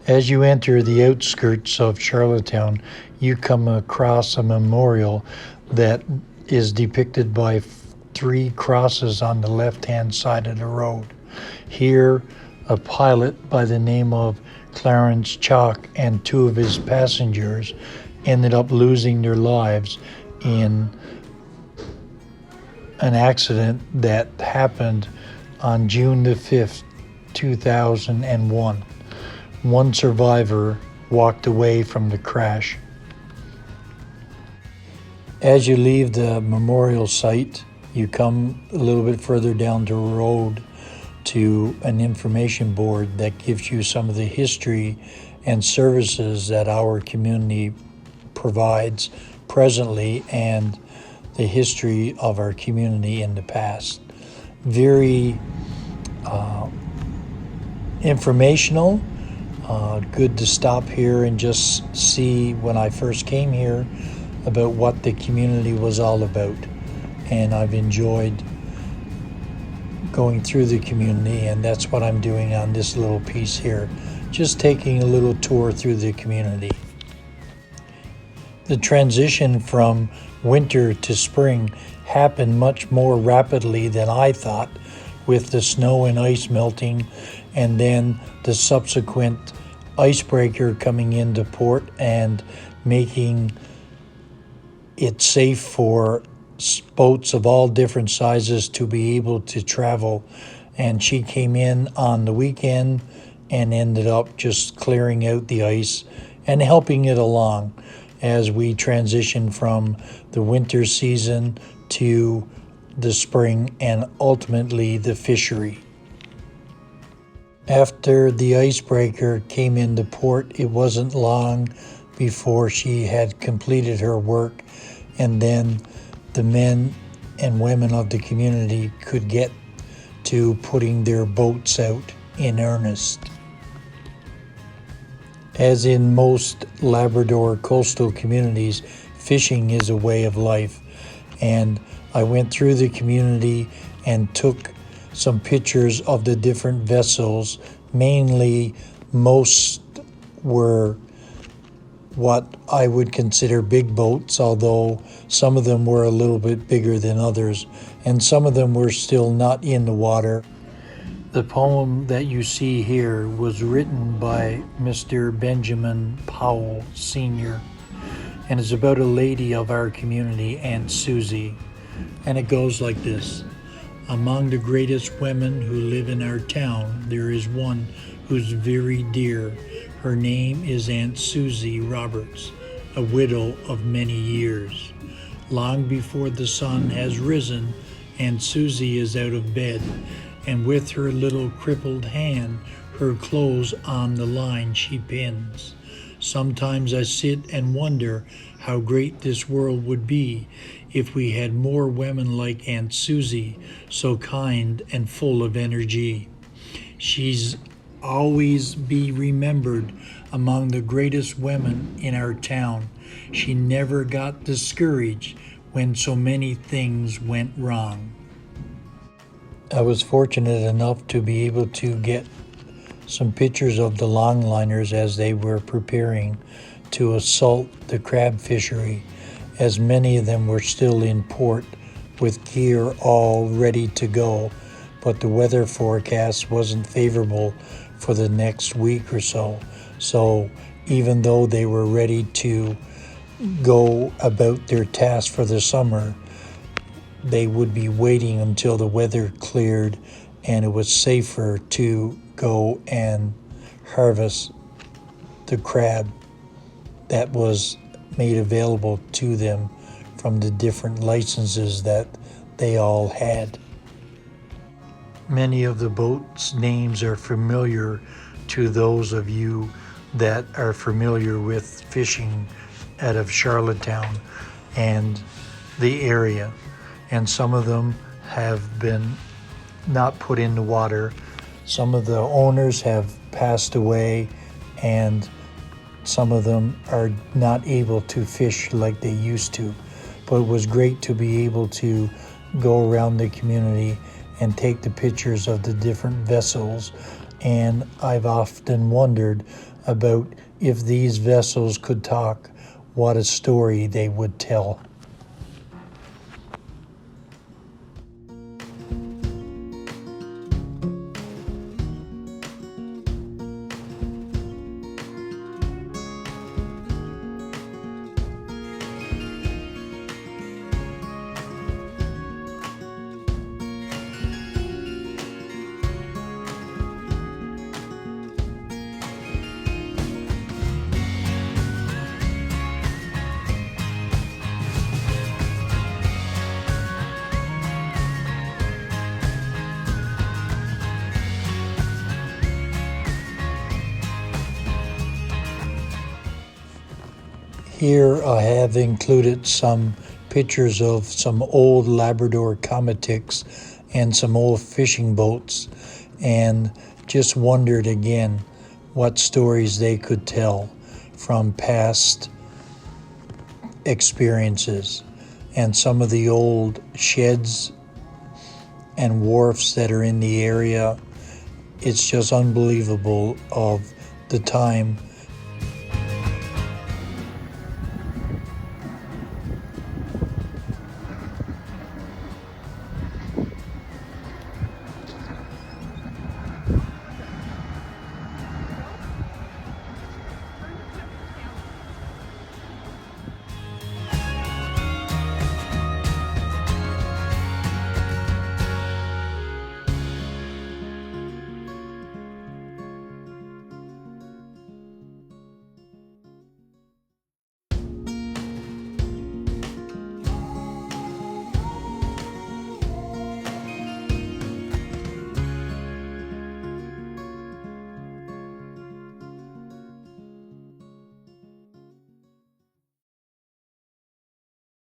As you enter the outskirts of Charlottetown, you come across a memorial that is depicted by three crosses on the left-hand side of the road. Here, a pilot by the name of Clarence Chalk and two of his passengers ended up losing their lives in an accident that happened on June the 5th, 2001. One survivor walked away from the crash. As you leave the memorial site, you come a little bit further down the road to an information board that gives you some of the history and services that our community provides presently and the history of our community in the past. Very informational. Good to stop here and just see when I first came here about what the community was all about. And I've enjoyed going through the community, and that's what I'm doing on this little piece here. Just taking a little tour through the community. The transition from winter to spring happened much more rapidly than I thought, with the snow and ice melting and then the subsequent icebreaker coming into port and making it safe for boats of all different sizes to be able to travel. And she came in on the weekend and ended up just clearing out the ice and helping it along as we transition from the winter season to the spring and ultimately the fishery. After the icebreaker came into port, it wasn't long before she had completed her work, and then the men and women of the community could get to putting their boats out in earnest. As in most Labrador coastal communities, fishing is a way of life, and I went through the community and took some pictures of the different vessels. Mainly, most were what I would consider big boats, although some of them were a little bit bigger than others, and some of them were still not in the water. The poem that you see here was written by Mr. Benjamin Powell Sr., and it's about a lady of our community, Aunt Susie, and it goes like this. Among the greatest women who live in our town, there is one who's very dear. Her name is Aunt Susie Roberts, a widow of many years. Long before the sun has risen, Aunt Susie is out of bed, and with her little crippled hand, her clothes on the line she pins. Sometimes I sit and wonder how great this world would be if we had more women like Aunt Susie, so kind and full of energy. She's always be remembered among the greatest women in our town. She never got discouraged when so many things went wrong. I was fortunate enough to be able to get some pictures of the longliners as they were preparing to assault the crab fishery, as many of them were still in port with gear all ready to go, but the weather forecast wasn't favorable for the next week or so. So even though they were ready to go about their task for the summer, they would be waiting until the weather cleared and it was safer to go and harvest the crab that was made available to them from the different licenses that they all had. Many of the boats' names are familiar to those of you that are familiar with fishing out of Charlottetown and the area. And some of them have been not put in the water. Some of the owners have passed away, and some of them are not able to fish like they used to. But it was great to be able to go around the community and take the pictures of the different vessels and I've often wondered about if these vessels could talk, what a story they would tell. Here I have included some pictures of some old Labrador cometics and some old fishing boats, and just wondered again what stories they could tell from past experiences. And some of the old sheds and wharfs that are in the area, it's just unbelievable of the time